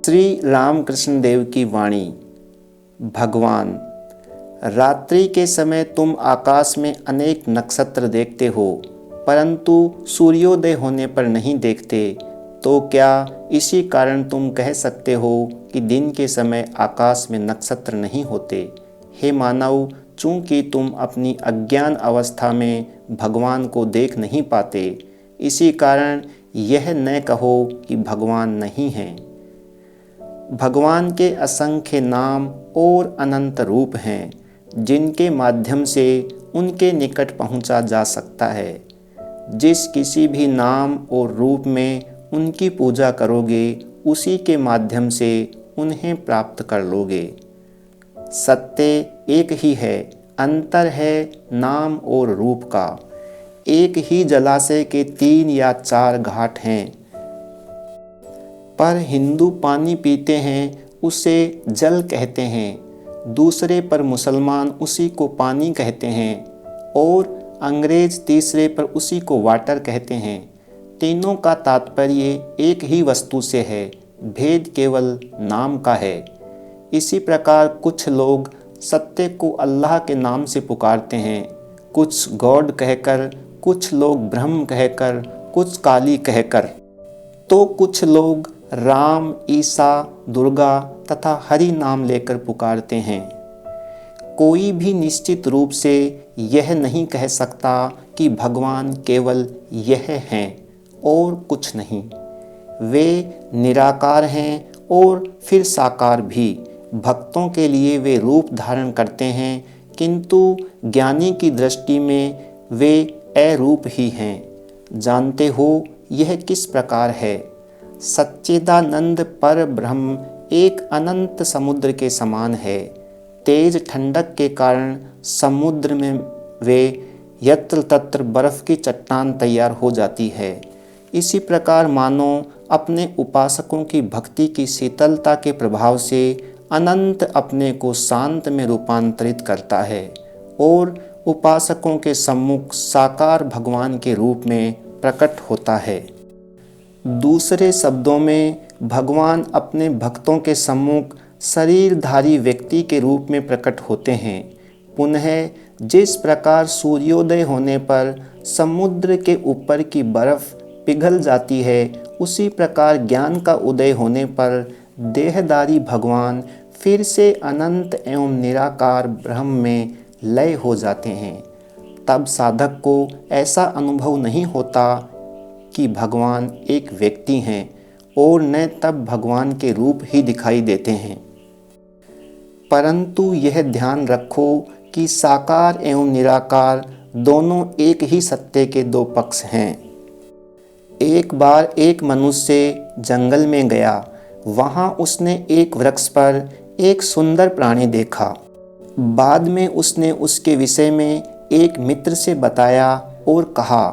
श्री रामकृष्ण देव की वाणी। भगवान, रात्रि के समय तुम आकाश में अनेक नक्षत्र देखते हो, परंतु सूर्योदय होने पर नहीं देखते, तो क्या इसी कारण तुम कह सकते हो कि दिन के समय आकाश में नक्षत्र नहीं होते? हे मानव, चूँकि तुम अपनी अज्ञान अवस्था में भगवान को देख नहीं पाते, इसी कारण यह न कहो कि भगवान नहीं हैं। भगवान के असंख्य नाम और अनंत रूप हैं, जिनके माध्यम से उनके निकट पहुंचा जा सकता है। जिस किसी भी नाम और रूप में उनकी पूजा करोगे, उसी के माध्यम से उन्हें प्राप्त कर लोगे। सत्य एक ही है, अंतर है नाम और रूप का। एक ही जलाशय के 3 या 4 घाट हैं, पर हिंदू पानी पीते हैं उसे जल कहते हैं, दूसरे पर मुसलमान उसी को पानी कहते हैं और अंग्रेज तीसरे पर उसी को वाटर कहते हैं। तीनों का तात्पर्य एक ही वस्तु से है, भेद केवल नाम का है। इसी प्रकार कुछ लोग सत्य को अल्लाह के नाम से पुकारते हैं, कुछ गॉड कहकर, कुछ लोग ब्रह्म कहकर, कुछ काली कहकर, तो कुछ लोग राम, ईसा, दुर्गा तथा हरि नाम लेकर पुकारते हैं। कोई भी निश्चित रूप से यह नहीं कह सकता कि भगवान केवल यह हैं और कुछ नहीं। वे निराकार हैं और फिर साकार भी। भक्तों के लिए वे रूप धारण करते हैं, किंतु ज्ञानी की दृष्टि में वे अरूप ही हैं। जानते हो यह किस प्रकार है? सच्चिदानंद पर ब्रह्म एक अनंत समुद्र के समान है। तेज ठंडक के कारण समुद्र में वे यत्र तत्र बर्फ की चट्टान तैयार हो जाती है। इसी प्रकार मानो अपने उपासकों की भक्ति की शीतलता के प्रभाव से अनंत अपने को शांत में रूपांतरित करता है और उपासकों के सम्मुख साकार भगवान के रूप में प्रकट होता है। दूसरे शब्दों में भगवान अपने भक्तों के सम्मुख शरीरधारी व्यक्ति के रूप में प्रकट होते हैं। पुनः जिस प्रकार सूर्योदय होने पर समुद्र के ऊपर की बर्फ पिघल जाती है, उसी प्रकार ज्ञान का उदय होने पर देहधारी भगवान फिर से अनंत एवं निराकार ब्रह्म में लय हो जाते हैं। तब साधक को ऐसा अनुभव नहीं होता कि भगवान एक व्यक्ति हैं और न तब भगवान के रूप ही दिखाई देते हैं। परंतु यह ध्यान रखो कि साकार एवं निराकार दोनों एक ही सत्य के 2 पक्ष हैं। एक बार एक मनुष्य जंगल में गया। वहाँ उसने एक वृक्ष पर एक सुंदर प्राणी देखा। बाद में उसने उसके विषय में एक मित्र से बताया और कहा,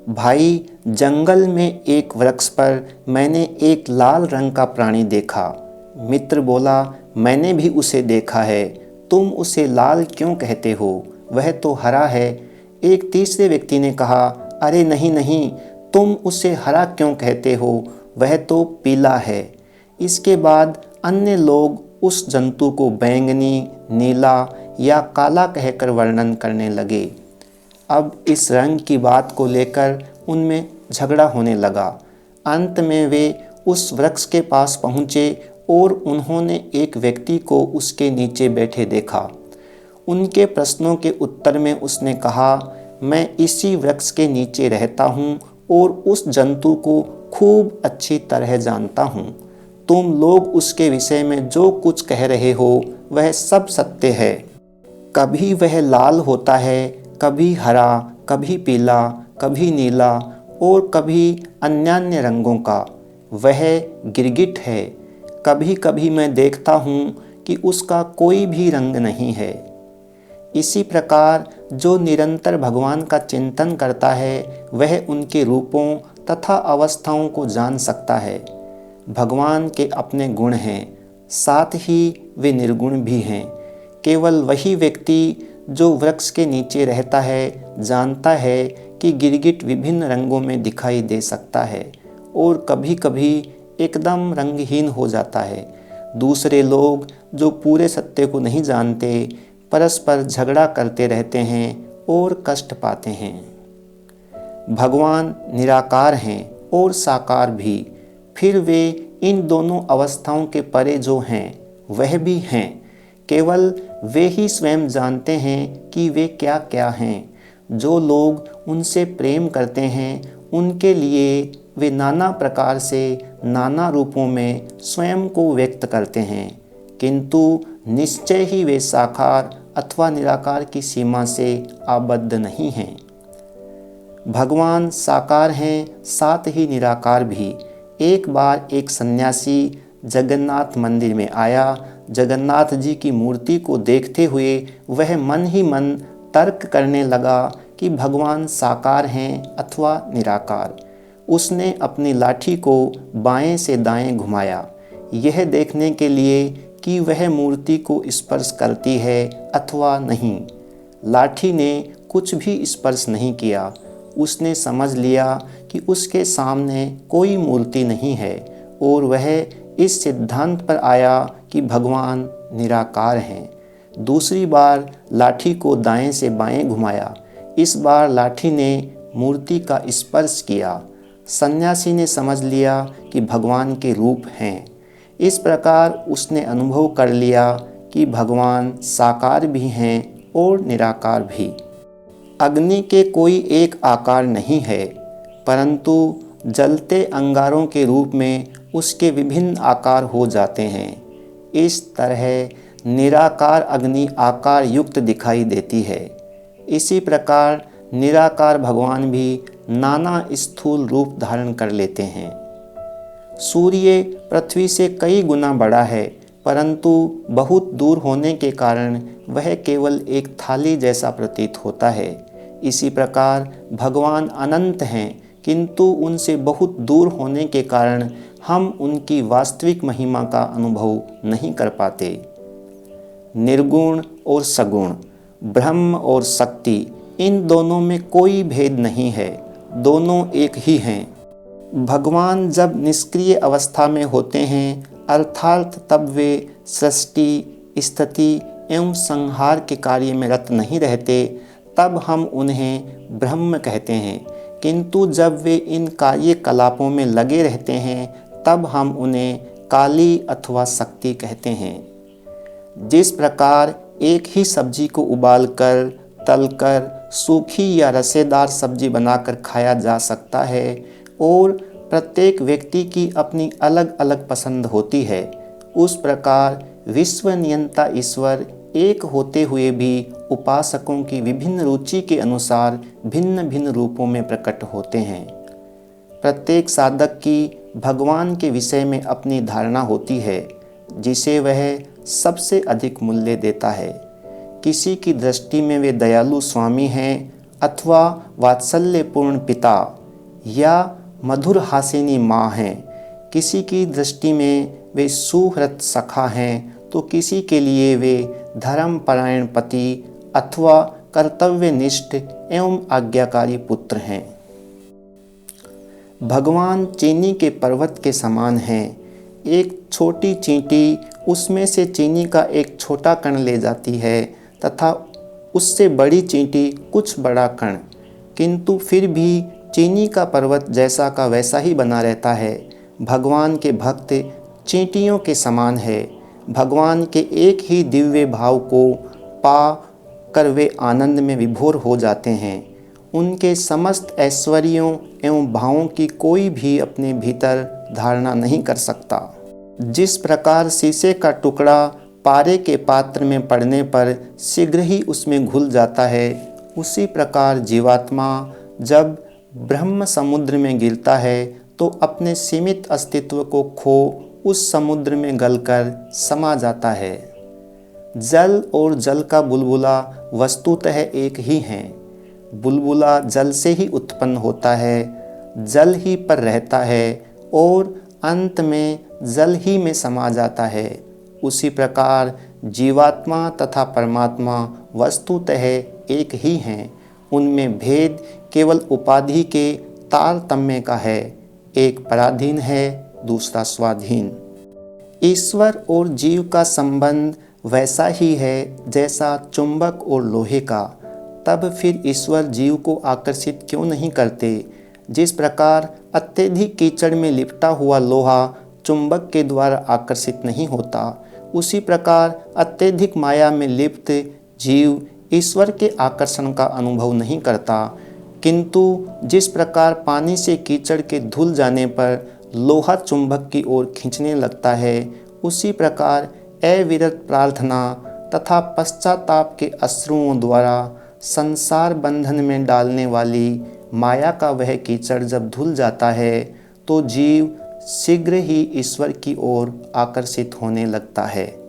भाई, जंगल में एक वृक्ष पर मैंने एक लाल रंग का प्राणी देखा। मित्र बोला, मैंने भी उसे देखा है। तुम उसे लाल क्यों कहते हो? वह तो हरा है। एक तीसरे व्यक्ति ने कहा, अरे नहीं नहीं, तुम उसे हरा क्यों कहते हो? वह तो पीला है। इसके बाद अन्य लोग उस जंतु को बैंगनी, नीला या काला कहकर वर्णन करने लगे। अब इस रंग की बात को लेकर उनमें झगड़ा होने लगा। अंत में वे उस वृक्ष के पास पहुँचे और उन्होंने एक व्यक्ति को उसके नीचे बैठे देखा। उनके प्रश्नों के उत्तर में उसने कहा, मैं इसी वृक्ष के नीचे रहता हूँ और उस जंतु को खूब अच्छी तरह जानता हूँ। तुम लोग उसके विषय में जो कुछ कह रहे हो वह सब सत्य है। कभी वह लाल होता है, कभी हरा, कभी पीला, कभी नीला और कभी अन्य रंगों का। वह गिरगिट है। कभी कभी मैं देखता हूँ कि उसका कोई भी रंग नहीं है। इसी प्रकार जो निरंतर भगवान का चिंतन करता है, वह उनके रूपों तथा अवस्थाओं को जान सकता है। भगवान के अपने गुण हैं, साथ ही वे निर्गुण भी हैं। केवल वही व्यक्ति जो वृक्ष के नीचे रहता है जानता है कि गिरगिट विभिन्न रंगों में दिखाई दे सकता है और कभी कभी एकदम रंगहीन हो जाता है। दूसरे लोग जो पूरे सत्य को नहीं जानते परस्पर झगड़ा करते रहते हैं और कष्ट पाते हैं। भगवान निराकार हैं और साकार भी, फिर वे इन दोनों अवस्थाओं के परे जो हैं वह भी हैं। केवल वे ही स्वयं जानते हैं कि वे क्या क्या हैं। जो लोग उनसे प्रेम करते हैं उनके लिए वे नाना प्रकार से नाना रूपों में स्वयं को व्यक्त करते हैं, किंतु निश्चय ही वे साकार अथवा निराकार की सीमा से आबद्ध नहीं हैं। भगवान साकार हैं, साथ ही निराकार भी। एक बार एक सन्यासी जगन्नाथ मंदिर में आया। जगन्नाथ जी की मूर्ति को देखते हुए वह मन ही मन तर्क करने लगा कि भगवान साकार हैं अथवा निराकार। उसने अपनी लाठी को बाएं से दाएं घुमाया, यह देखने के लिए कि वह मूर्ति को स्पर्श करती है अथवा नहीं। लाठी ने कुछ भी स्पर्श नहीं किया। उसने समझ लिया कि उसके सामने कोई मूर्ति नहीं है और वह इस सिद्धांत पर आया कि भगवान निराकार हैं। दूसरी बार लाठी को दाएं से बाएं घुमाया। इस बार लाठी ने मूर्ति का स्पर्श किया। सन्यासी ने समझ लिया कि भगवान के रूप हैं। इस प्रकार उसने अनुभव कर लिया कि भगवान साकार भी हैं और निराकार भी। अग्नि के कोई एक आकार नहीं है, परंतु जलते अंगारों के रूप में उसके विभिन्न आकार हो जाते हैं। इस तरह निराकार अग्नि आकार युक्त दिखाई देती है। इसी प्रकार निराकार भगवान भी नाना स्थूल रूप धारण कर लेते हैं। सूर्य पृथ्वी से कई गुना बड़ा है, परंतु बहुत दूर होने के कारण वह केवल एक थाली जैसा प्रतीत होता है। इसी प्रकार भगवान अनंत हैं, किंतु उनसे बहुत दूर होने के कारण हम उनकी वास्तविक महिमा का अनुभव नहीं कर पाते। निर्गुण और सगुण, ब्रह्म और शक्ति, इन दोनों में कोई भेद नहीं है, दोनों एक ही हैं। भगवान जब निष्क्रिय अवस्था में होते हैं, अर्थात तब वे सृष्टि, स्थिति एवं संहार के कार्य में रत नहीं रहते, तब हम उन्हें ब्रह्म कहते हैं। किंतु जब वे इन कार्यकलापों में लगे रहते हैं, तब हम उन्हें काली अथवा शक्ति कहते हैं। जिस प्रकार एक ही सब्जी को उबालकर, तलकर, सूखी या रसेदार सब्जी बनाकर खाया जा सकता है और प्रत्येक व्यक्ति की अपनी अलग अलग पसंद होती है, उस प्रकार विश्व नियंता ईश्वर एक होते हुए भी उपासकों की विभिन्न रुचि के अनुसार भिन्न भिन्न रूपों में प्रकट होते हैं। प्रत्येक साधक की भगवान के विषय में अपनी धारणा होती है, जिसे वह सबसे अधिक मूल्य देता है। किसी की दृष्टि में वे दयालु स्वामी हैं अथवा वात्सल्यपूर्ण पिता या मधुर हासिनी माँ हैं। किसी की दृष्टि में वे सुहृद सखा हैं, तो किसी के लिए वे धर्मपरायण पति अथवा कर्तव्यनिष्ठ एवं आज्ञाकारी पुत्र हैं। भगवान चीनी के पर्वत के समान हैं। एक छोटी चींटी उसमें से चीनी का एक छोटा कण ले जाती है तथा उससे बड़ी चींटी कुछ बड़ा कण, किंतु फिर भी चीनी का पर्वत जैसा का वैसा ही बना रहता है। भगवान के भक्त चींटियों के समान है। भगवान के एक ही दिव्य भाव को पा कर वे आनंद में विभोर हो जाते हैं। उनके समस्त ऐश्वर्यों एवं भावों की कोई भी अपने भीतर धारणा नहीं कर सकता। जिस प्रकार शीशे का टुकड़ा पारे के पात्र में पड़ने पर शीघ्र ही उसमें घुल जाता है, उसी प्रकार जीवात्मा जब ब्रह्म समुद्र में गिरता है तो अपने सीमित अस्तित्व को खो उस समुद्र में गलकर समा जाता है। जल और जल का बुलबुला वस्तुतः एक ही हैं। बुलबुला जल से ही उत्पन्न होता है, जल ही पर रहता है और अंत में जल ही में समा जाता है। उसी प्रकार जीवात्मा तथा परमात्मा वस्तुतः एक ही हैं। उनमें भेद केवल उपाधि के तारतम्य का है। एक पराधीन है, दूसरा स्वाधीन। ईश्वर और जीव का संबंध वैसा ही है जैसा चुंबक और लोहे का। तब फिर ईश्वर जीव को आकर्षित क्यों नहीं करते? जिस प्रकार अत्यधिक कीचड़ में लिपटा हुआ लोहा चुंबक के द्वारा आकर्षित नहीं होता, उसी प्रकार अत्यधिक माया में लिप्त जीव ईश्वर के आकर्षण का अनुभव नहीं करता। किंतु जिस प्रकार पानी से कीचड़ के धुल जाने पर लोहा चुंबक की ओर खींचने लगता है, उसी प्रकार अविरत प्रार्थना तथा पश्चाताप के अश्रुओं द्वारा संसार बंधन में डालने वाली माया का वह कीचड़ जब धुल जाता है तो जीव शीघ्र ही ईश्वर की ओर आकर्षित होने लगता है।